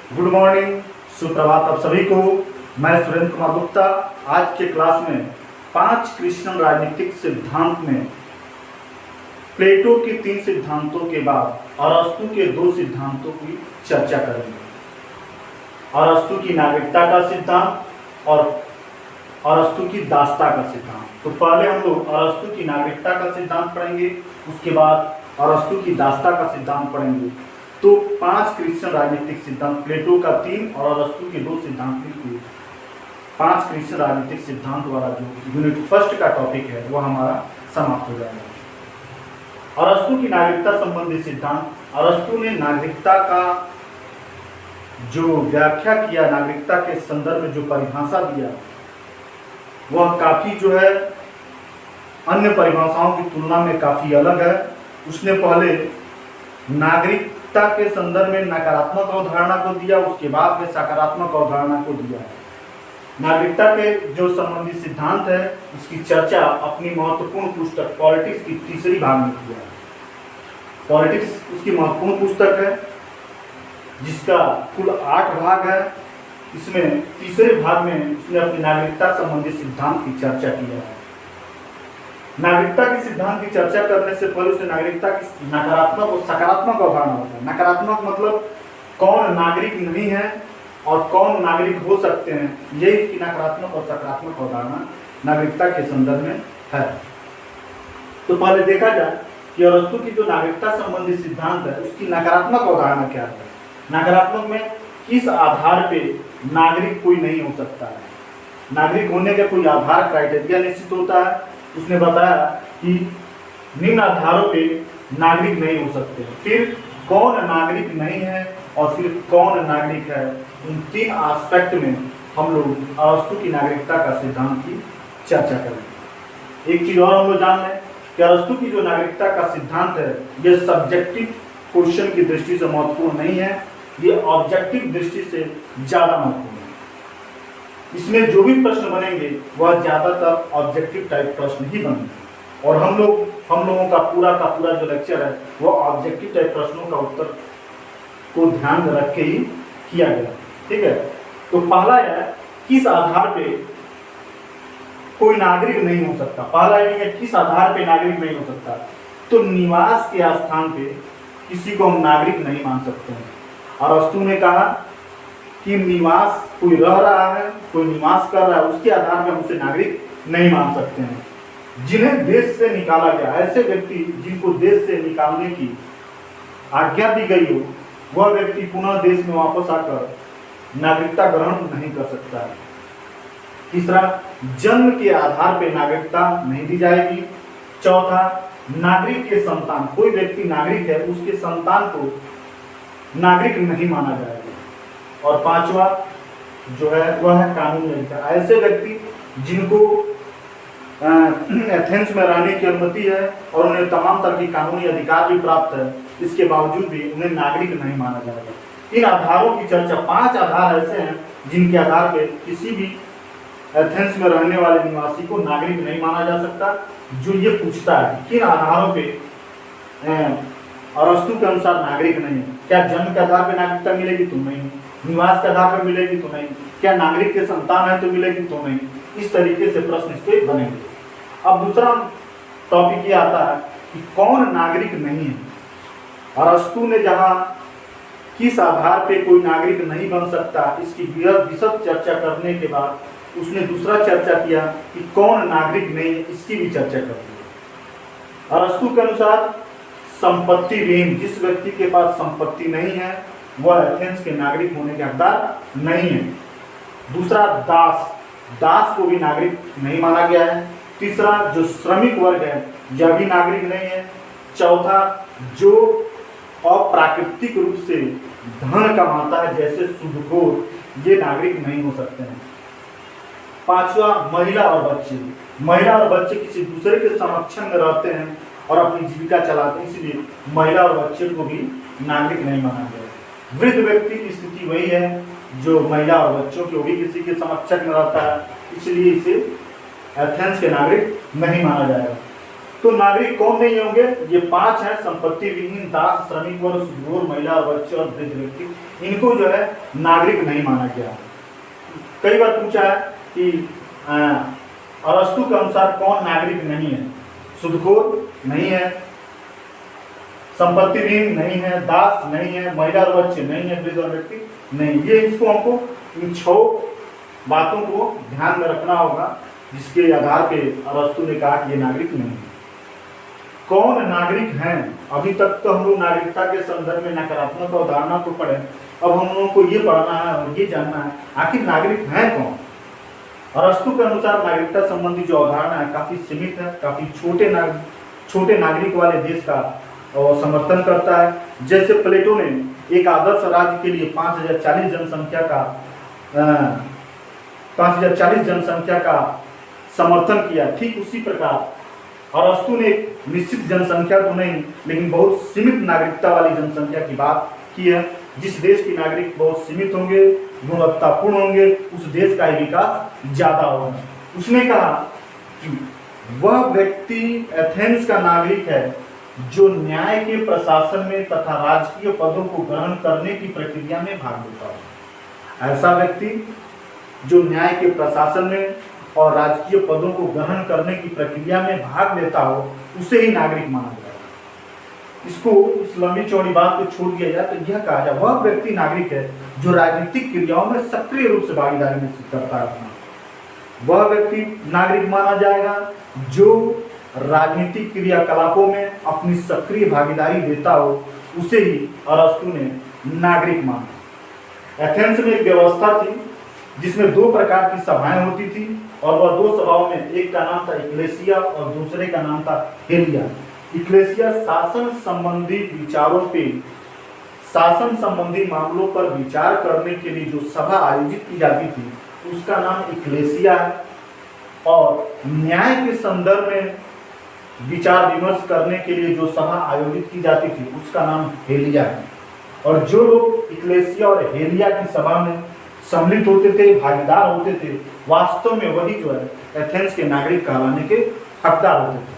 Good morning, सुप्रभात आप सभी को। मैं सुरेंद्र कुमार गुप्ता आज के क्लास में 5 क्रिश्चियन राजनीतिक सिद्धांत में प्लेटो के 3 सिद्धांतों के बाद अरस्तु के 2 सिद्धांतों की चर्चा करेंगे। अरस्तु की नागरिकता का सिद्धांत और अरस्तु की दासता का सिद्धांत। तो पहले हम लोग अरस्तु की नागरिकता का सिद्धांत पढ़ेंगे, उसके बाद अरस्तु की दासता का सिद्धांत पढ़ेंगे। तो 5 क्रिश्चियन राजनीतिक सिद्धांत, प्लेटो का 3 और अरस्तु के 2 सिद्धांत के 5 क्रिश्चियन राजनीतिक सिद्धांत वाला जो यूनिट फर्स्ट का टॉपिक है वो हमारा समाप्त हो जाएगा। अरस्तु की नागरिकता संबंधी सिद्धांत। अरस्तु ने नागरिकता का जो व्याख्या किया, नागरिकता के संदर्भ में जो परिभाषा दिया, वह काफी जो है अन्य परिभाषाओं की तुलना में काफी अलग है। उसने पहले नागरिकता के संदर्भ में नकारात्मक अवधारणा को दिया, उसके बाद में सकारात्मक अवधारणा को दिया है। नागरिकता के जो संबंधी सिद्धांत है उसकी चर्चा अपनी महत्वपूर्ण पुस्तक पॉलिटिक्स की तीसरी भाग में किया है। पॉलिटिक्स उसकी महत्वपूर्ण पुस्तक है जिसका कुल 8 भाग है। इसमें तीसरे भाग में उसने अपनी नागरिकता संबंधी सिद्धांत की चर्चा किया है। नागरिकता के सिद्धांत की चर्चा करने से पहले उसने नागरिकता की नकारात्मक और सकारात्मक अवधारणा बताया। नकारात्मक मतलब कौन नागरिक नहीं है और कौन नागरिक हो सकते हैं, यही इसकी नकारात्मक और सकारात्मक अवधारणा नागरिकता के संदर्भ में है। तो पहले देखा जाए कि अरस्तु की जो नागरिकता संबंधी सिद्धांत है उसकी नकारात्मक अवधारणा क्या है। नकारात्मक में किस आधार पे नागरिक कोई नहीं हो सकता है, नागरिक होने का कोई आधार क्राइटेरिया निश्चित होता है। उसने बताया कि निम्न आधारों पे नागरिक नहीं हो सकते, फिर कौन नागरिक नहीं है और फिर कौन नागरिक है। इन 3 एस्पेक्ट में हम लोग अरस्तु की नागरिकता का सिद्धांत की चर्चा करेंगे। एक चीज और हम लोग जान लें कि अरस्तु की जो नागरिकता का सिद्धांत है यह सब्जेक्टिव क्वेश्चन की दृष्टि से महत्वपूर्ण नहीं है, ये ऑब्जेक्टिव दृष्टि से ज्यादा महत्वपूर्ण है। इसमें जो भी प्रश्न बनेंगे वह ज्यादातर ऑब्जेक्टिव टाइप प्रश्न ही बनेंगे और हम लोगों का पूरा जो लेक्चर है वह ऑब्जेक्टिव टाइप प्रश्नों का उत्तर को ध्यान में रख के ही किया गया। ठीक है, तो पहला है किस आधार पे कोई नागरिक नहीं हो सकता। पहला है किस आधार पे नागरिक नहीं हो सकता। तो निवास के स्थान पे किसी को हम नागरिक नहीं मान सकते हैं। अरस्तु ने कहा कि निवास कोई रह रहा है, कोई निवास कर रहा है, उसके आधार पर हम उसे नागरिक नहीं मान सकते हैं। जिन्हें देश से निकाला गया, ऐसे व्यक्ति जिनको देश से निकालने की आज्ञा दी गई हो, वह व्यक्ति पुनः देश में वापस आकर नागरिकता ग्रहण नहीं कर सकता है। तीसरा, जन्म के आधार पर नागरिकता नहीं दी जाएगी। चौथा, नागरिक के संतान, कोई व्यक्ति नागरिक है उसके संतान को नागरिक नहीं माना जाएगा। और 5वां जो है वह है कानूनी अधिकार। ऐसे व्यक्ति जिनको एथेंस में रहने की अनुमति है और उन्हें तमाम तरह की कानूनी अधिकार भी प्राप्त है, इसके बावजूद भी उन्हें नागरिक नहीं माना जाएगा। इन आधारों की चर्चा, 5 आधार ऐसे हैं जिनके आधार पर किसी भी एथेंस में रहने वाले निवासी को नागरिक नहीं माना जा सकता। जो ये पूछता है किन आधारों पे अरस्तु के अनुसार नागरिक नहीं है, क्या जन्म के आधार पर नागरिकता मिलेगी तो नहीं, निवास के आधार पर मिलेगी तो नहीं, क्या नागरिक के संतान है तो मिलेगी तो नहीं। इस तरीके से प्रश्न इसके बनेंगे। अब दूसरा टॉपिक ये आता है कि कौन नागरिक नहीं है। अरस्तु ने जहां किस आधार पे कोई नागरिक नहीं बन सकता इसकी विशद चर्चा करने के बाद उसने दूसरा चर्चा किया कि कौन नागरिक नहीं है, इसकी भी चर्चा कर दी। अरस्तु के अनुसार संपत्ति विहीन, जिस व्यक्ति के पास संपत्ति नहीं है वह एथेंस के नागरिक होने के हकदार नहीं है। दूसरा, दास को भी नागरिक नहीं माना गया है। तीसरा, जो श्रमिक वर्ग है यह भी नागरिक नहीं है। चौथा, जो अप्राकृतिक रूप से धन कमाता है जैसे सूदखोर, ये नागरिक नहीं हो सकते हैं। 5वां, महिला और बच्चे किसी दूसरे के समक्षम में रहते हैं और अपनी जीविका चलाते हैं, इसलिए महिला और बच्चे को भी नागरिक नहीं माना गया। वृद्ध व्यक्ति की स्थिति वही है जो महिला और बच्चों की, भी किसी के समक्षक में रहता है, इसलिए इसे एथेंस के नागरिक नहीं माना जाएगा। तो नागरिक कौन नहीं होंगे? ये 5 हैं: संपत्ति विहीन, दास, श्रमिक वर्ग, सुदूर, महिला, बच्चे और वृद्ध व्यक्ति। इनको जो है नागरिक नहीं माना गया। कई बार पूछा है कि अरस्तु के अनुसार कौन नागरिक नहीं है? सुदखोर नहीं है, संपत्ति विहीन नहीं है, दास नहीं है, महिला और बच्चे नहीं है, वृद्ध और व्यक्ति नहीं। ये इसको हमको इन 6 बातों को ध्यान में रखना होगा, जिसके आधार पे अरस्तु ने कहा कि ये नागरिक नहीं है। कौन नागरिक हैं? अभी तक तो हम लोग नागरिकता के संदर्भ में नकारात्मक अवधारणा को पढ़े, अब हम लोगों को ये पढ़ना है और ये जानना है आखिर नागरिक हैं कौन। अरस्तु के अनुसार नागरिकता संबंधी जो अवधारणा है काफी सीमित है, काफी छोटे नागरिक वाले देश का समर्थन करता है। जैसे प्लेटो ने एक आदर्श राज्य के लिए 5040 जनसंख्या का समर्थन किया, ठीक उसी प्रकार अरस्तु ने एक निश्चित जनसंख्या तो नहीं लेकिन बहुत सीमित नागरिकता वाली जनसंख्या की बात की है। जिस देश की नागरिक बहुत सीमित होंगे, गुणवत्तापूर्ण होंगे, उस देश का ही विकास ज्यादा होगा। उसने कहा कि वह व्यक्ति एथेंस का नागरिक है जो न्याय के प्रशासन में तथा राजकीय पदों को ग्रहण करने की प्रक्रिया में भाग लेता हो। ऐसा व्यक्ति जो न्याय के प्रशासन में और राजकीय पदों को ग्रहण करने की प्रक्रिया में भाग लेता हो, उसे ही नागरिक माना जाएगा। इसको इस लंबी चौड़ी बात को छोड़ दिया जाए तो यह कहा जाए वह व्यक्ति नागरिक है जो राजनीतिक क्रियाओं में सक्रिय रूप से भागीदारी निश्चित करता है अपना। वह व्यक्ति नागरिक माना जाएगा जो राजनीतिक क्रियाकलापों में अपनी सक्रिय भागीदारी देता हो, उसे ही अरस्तु ने नागरिक माना। एथेंस में एक व्यवस्था थी जिसमें 2 प्रकार की सभाएं होती थी और वह 2 सभाओं में एक का नाम था इक्लेसिया और दूसरे का नाम था हेलिया। इक्लेसिया शासन संबंधी विचारों पे, शासन संबंधी मामलों पर विचार करने के लिए जो सभा आयोजित की जाती थी उसका नाम इक्लेसिया है, और न्याय के संदर्भ में विचार विमर्श करने के लिए जो सभा आयोजित की जाती थी उसका नाम हेलिया है। और जो लोग इक्लेसिया और हेलिया की सभा में सम्मिलित होते थे, भागीदार होते थे, वास्तव में वही जो है एथेंस के नागरिक कहलाने के हकदार होते थे।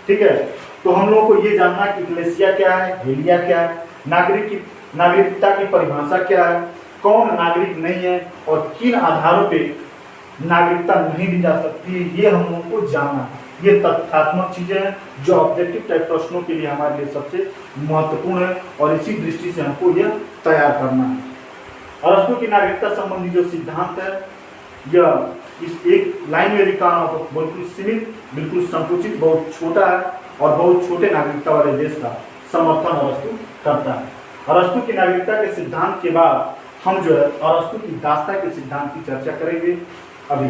ठीक है, तो हम लोगों को ये जानना कि इक्लेसिया क्या है, हेलिया क्या है, नागरिकता की परिभाषा क्या है, कौन नागरिक नहीं है और किन आधारों पे नागरिकता नहीं दी जा सकती, ये हम लोगों को जानना है। ये तथ्यात्मक चीजें हैं जो ऑब्जेक्टिव टाइप प्रश्नों के लिए हमारे लिए सबसे महत्वपूर्ण है और इसी दृष्टि से हमको यह तैयार करना है। अरस्तु की नागरिकता संबंधी जो सिद्धांत है यह इस एक लाइन में लिखा हो तो बिल्कुल सीमित, बिल्कुल संकुचित, बहुत छोटा है और बहुत छोटे नागरिकता वाले देश का समर्थन अरस्तु करता है। अरस्तु की नागरिकता के सिद्धांत के बाद हम जो है अरस्तु की दासता के सिद्धांत की चर्चा करेंगे। अभी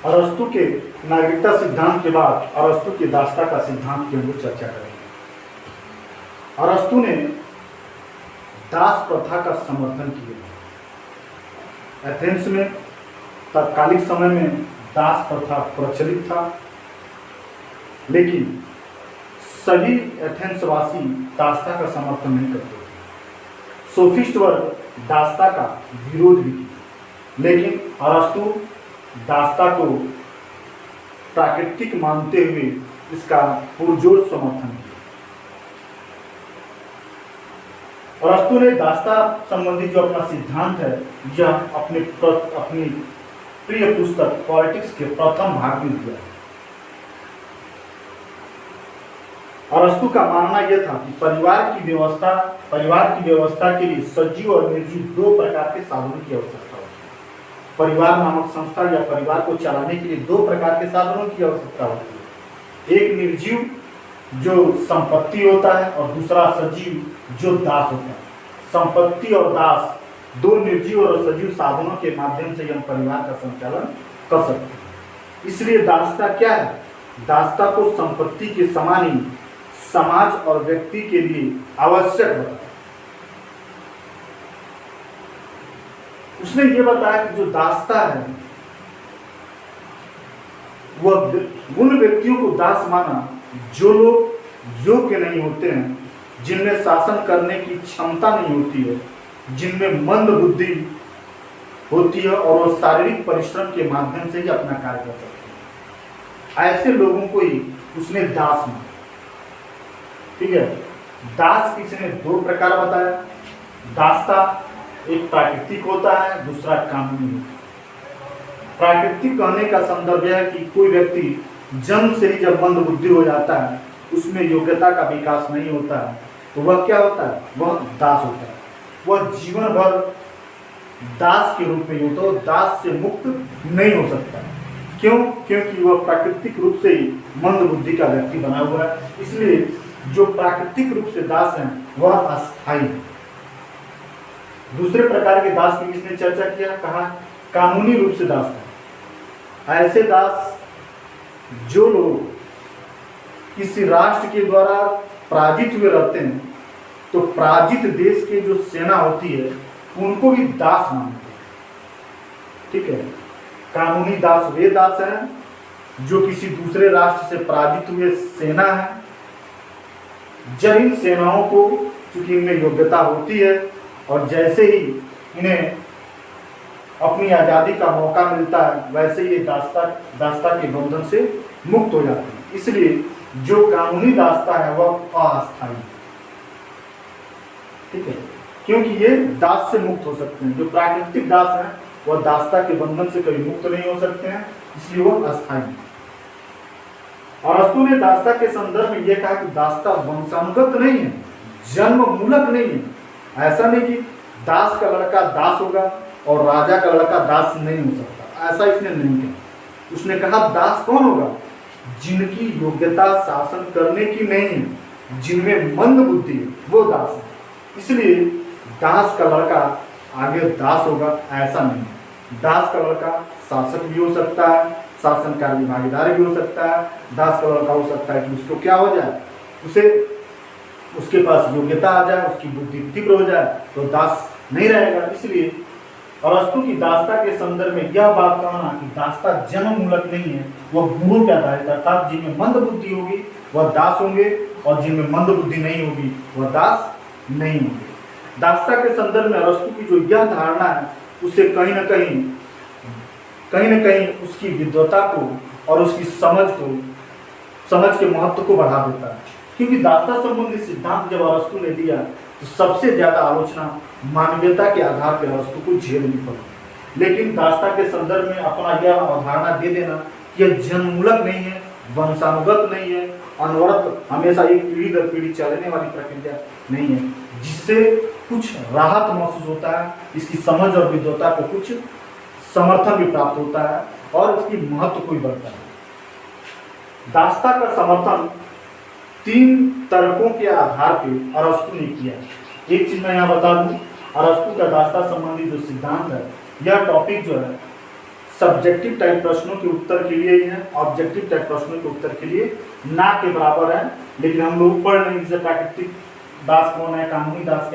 अरस्तु के नागरिकता सिद्धांत के बाद अरस्तु के दासता का सिद्धांत की हम लोग चर्चा करेंगे। अरस्तु ने दास प्रथा का समर्थन किया। एथेंस में तत्कालिक समय में दास प्रथा प्रचलित था, लेकिन सभी एथेंस वासी दासता का समर्थन नहीं करते थे। सोफिस्ट वर्ग दासता का विरोध भी किया, लेकिन अरस्तु दासता को प्राकृतिक मानते हुए इसका पुरजोर समर्थन किया। अरस्तु ने दासता संबंधी जो अपना सिद्धांत है यह अपनी प्रिय पुस्तक पॉलिटिक्स के प्रथम भाग में दिया। अरस्तु का मानना यह था कि परिवार की व्यवस्था के लिए सजीव और निर्जीव 2 प्रकार के साधनों की आवश्यकता होती है। परिवार नामक संस्था या परिवार को चलाने के लिए 2 प्रकार के साधनों की आवश्यकता होती है। एक निर्जीव जो संपत्ति होता है और दूसरा सजीव जो दास होता है। संपत्ति और दास 2 निर्जीव और सजीव साधनों के माध्यम से हम परिवार का संचालन कर सकते हैं। इसलिए दासता क्या है? दासता को संपत्ति के समान ही समाज और व्यक्ति के लिए आवश्यक बताया। उसने ये बताया कि जो दासता है वह उन व्यक्तियों को दास माना जो लोग योग्य नहीं होते हैं, जिनमें शासन करने की क्षमता नहीं होती है जिनमें मंद बुद्धि होती है और वो शारीरिक परिश्रम के माध्यम से ही अपना कार्य कर सकते हैं। ऐसे लोगों को ही उसने दास माना। ठीक है, दास किसी ने दो प्रकार बताया। दासता एक प्राकृतिक होता है, दूसरा कानूनी होता है। प्राकृतिक कहने का संदर्भ यह है कि कोई व्यक्ति जन्म से ही जब मंद बुद्धि हो जाता है, उसमें योग्यता का विकास नहीं होता है, तो वह क्या होता है? वह दास होता है। वह जीवन भर दास के रूप में होता है, दास से मुक्त नहीं हो सकता। क्यों? क्योंकि वह प्राकृतिक रूप से ही मंद बुद्धि का व्यक्ति बना हुआ है। इसलिए जो प्राकृतिक रूप से दास हैं वह अस्थायी है। दूसरे प्रकार के दास की किसने चर्चा किया? कहा कानूनी रूप से दास है। ऐसे दास जो लोग किसी राष्ट्र के द्वारा पराजित हुए रहते हैं, तो पराजित देश के जो सेना होती है उनको भी दास मानते हैं। ठीक है, कानूनी दास वे दास हैं जो किसी दूसरे राष्ट्र से पराजित हुए सेना है। जब इन सेनाओं को, चूंकि इनमें योग्यता होती है और जैसे ही इन्हें अपनी आज़ादी का मौका मिलता है, वैसे ये दासता के बंधन से मुक्त हो जाते हैं। इसलिए जो कानूनी दासता है वह अस्थायी है। ठीक है, क्योंकि ये दास से मुक्त हो सकते हैं। जो प्राकृतिक दास हैं वह दासता के बंधन से कभी मुक्त नहीं हो सकते हैं, इसलिए वह अस्थायी है। और अरस्तु ने दासता के संदर्भ में यह कहा कि दासता वंशानुगत नहीं है, जन्म मूलक नहीं है। ऐसा नहीं कि दास का लड़का दास होगा और राजा का लड़का दास नहीं हो सकता, ऐसा इसने नहीं कहा। उसने कहा दास कौन होगा? जिनकी योग्यता शासन करने की नहीं है, जिनमें मंद बुद्धि है, वो दास है। इसलिए दास का लड़का आगे दास होगा ऐसा नहीं है। दास का लड़का शासक भी हो सकता है, शासन कार्य में भागीदार भी हो सकता है। दास का लड़का हो सकता है कि उसको क्या हो जाए, उसे उसके पास योग्यता आ जाए, उसकी बुद्धि तीव्र हो जाए, तो दास नहीं रहेगा। इसलिए अरस्तु की दासता के संदर्भ में यह बात कहना कि दासता जन्म मूलक नहीं है, वह गुरु के आधारित, अर्थात जिनमें मंद बुद्धि होगी वह दास होंगे और जिनमें मंद बुद्धि नहीं होगी वह दास नहीं होंगे। दासता के संदर्भ में अरस्तु की जो यह धारणा है, उसे कहीं न कहीं उसकी विद्वता को और उसकी समझ के महत्व को बढ़ा देता है। क्योंकि दासता संबंधी सिद्धांत जब अरस्तु ने दिया तो सबसे ज्यादा आलोचना मानवीयता के आधार पर अरस्तु को झेलनी पड़ी। लेकिन दासता के संदर्भ में अपना यह अवधारणा दे देना कि यह जन्ममूलक नहीं है, वंशानुगत नहीं है, अनवरत हमेशा एक पीढ़ी दर पीढ़ी चलने वाली प्रक्रिया नहीं है, जिससे कुछ राहत महसूस होता है, इसकी समझ और विद्वता को कुछ समर्थन भी प्राप्त होता है और इसकी महत्व को भी बढ़ता है। दासता का समर्थन 3 तर्कों के आधार पर अरस्तु ने किया। एक चीज मैं यहाँ बता दूं, अरस्तु का दासता संबंधी जो सिद्धांत है, यह टॉपिक जो है सब्जेक्टिव टाइप प्रश्नों के उत्तर के लिए ही है, ऑब्जेक्टिव टाइप प्रश्नों के उत्तर के लिए ना के बराबर है। लेकिन हम लोग पढ़ रहे हैं जैसे प्राकृतिक दास कौन है, कानूनी दास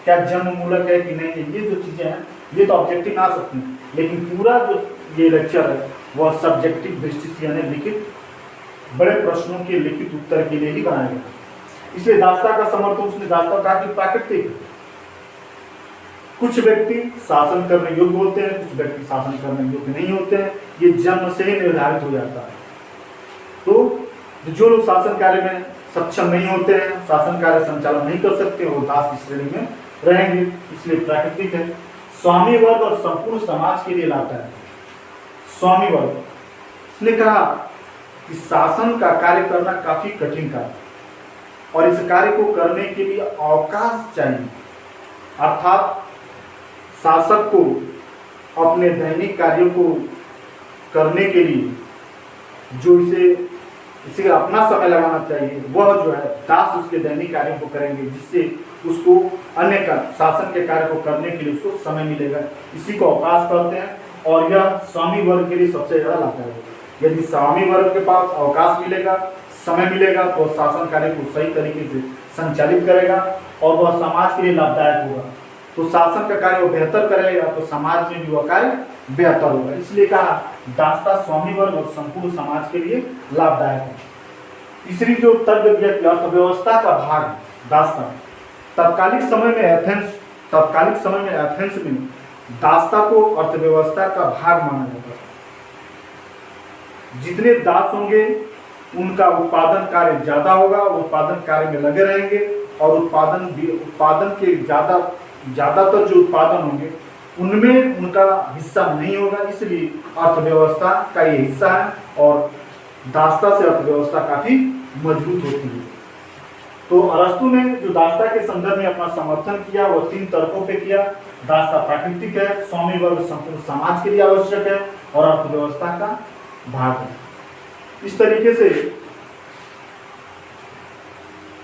क्या जन्म मूलक है कि नहीं है, ये जो चीजें हैं ये तो ऑब्जेक्टिव आ सकती हैं। लेकिन पूरा जो ये लेक्चर है वह सब्जेक्टिव दृष्टि से यानी लिखित बड़े प्रश्नों के लिखित उत्तर के लिए ही बनाया गया। इसलिए दासता का समर्थन उसने दासता कहा कि प्राकृतिक, कुछ व्यक्ति शासन करने योग्य होते हैं, कुछ व्यक्ति शासन करने योग्य नहीं होते हैं, ये जन्म से ही निर्धारित हो जाता है। तो जो लोग शासन कार्य में सक्षम नहीं होते हैं, शासन कार्य संचालन नहीं कर सकते, वो दास की श्रेणी में रहेंगे। इसलिए प्राकृतिक है। स्वामी वर्ग और संपूर्ण समाज के लिए लाता है। स्वामी वर्ग, इसने कहा कि शासन का कार्य करना काफी कठिन कार्य और इस कार्य को करने के लिए अवकाश चाहिए, अर्थात शासक को अपने दैनिक कार्यों को करने के लिए जो इसे अपना समय लगाना चाहिए, वह जो है दास उसके दैनिक कार्यों को करेंगे, जिससे उसको अन्य का शासन के कार्य को करने के लिए उसको समय मिलेगा। इसी को अवकाश कहते हैं और यह स्वामी वर्ग के लिए सबसे ज्यादा लाभदायक है। यदि स्वामी वर्ग के पास अवकाश मिलेगा, समय मिलेगा, तो शासन कार्य को सही तरीके से संचालित करेगा और वह समाज के लिए लाभदायक होगा। तो शासन का कार्य वो बेहतर करेगा तो समाज में भी वह कार्य बेहतर होगा। इसलिए कहा दासता स्वामी वर्ग और संपूर्ण समाज के लिए लाभदायक है। तीसरी जो तर्क दिया कि अर्थव्यवस्था का भाग दासता, तत्कालिक समय में एथेंस तत्कालिक समय में एथेंस में दासता को अर्थव्यवस्था का भाग माना जाता था। जितने दास होंगे उनका उत्पादन कार्य ज्यादा होगा, उत्पादन कार्य में लगे रहेंगे और उत्पादन के ज्यादातर जो उत्पादन होंगे उनमें उनका हिस्सा नहीं होगा, इसलिए अर्थव्यवस्था का ये हिस्सा है और दासता से अर्थव्यवस्था काफी मजबूत होती है। तो अरस्तु ने जो दासता के संदर्भ में अपना समर्थन किया वो 3 तर्कों पे किया। दासता प्राकृतिक है, स्वामी वर्ग संपूर्ण समाज के लिए आवश्यक है और अर्थव्यवस्था का भाग है। इस तरीके से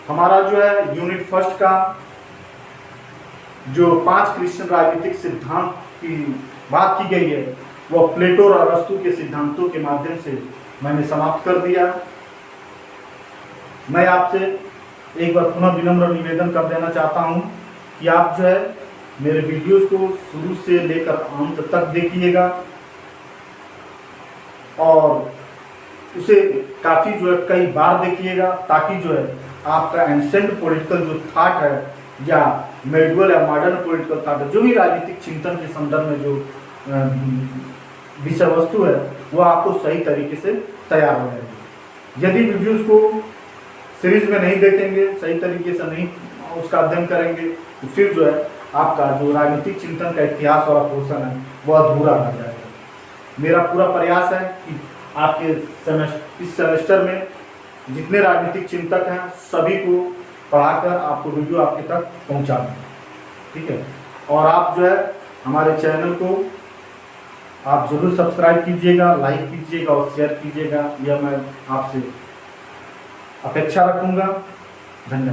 हमारा जो है यूनिट फर्स्ट का जो 5 क्रिश्चियन राजनीतिक सिद्धांत की बात की गई है वह प्लेटो और अरस्तु के सिद्धांतों के माध्यम से मैंने समाप्त कर दिया। मैं आपसे एक बार पुनः विनम्र निवेदन कर देना चाहता हूं कि आप जो है मेरे वीडियोस को शुरू से लेकर अंत तक देखिएगा और उसे काफ़ी जो है कई बार देखिएगा, ताकि जो है आपका एंसेंट पॉलिटिकल जो थाट है या मेडुअल या मॉडर्न पॉलिटिकल थाट है, जो भी राजनीतिक चिंतन के संदर्भ में जो विषय वस्तु है वो आपको सही तरीके से तैयार हो जाएगी। यदि वीडियोस को सीरीज में नहीं देखेंगे, सही तरीके से नहीं उसका अध्ययन करेंगे, तो फिर जो है आपका जो राजनीतिक चिंतन का इतिहास वाला पोर्शन है वो अधूरा रह जाएगा। मेरा पूरा प्रयास है कि आपके इस सेमेस्टर में जितने राजनीतिक चिंतक हैं सभी को पढ़ाकर आपको वीडियो आपके तक पहुंचा दें, ठीक है। और आप जो है हमारे चैनल को आप जरूर सब्सक्राइब कीजिएगा, लाइक कीजिएगा और शेयर कीजिएगा, यह मैं आपसे अपेक्षा रखूंगा। धन्यवाद।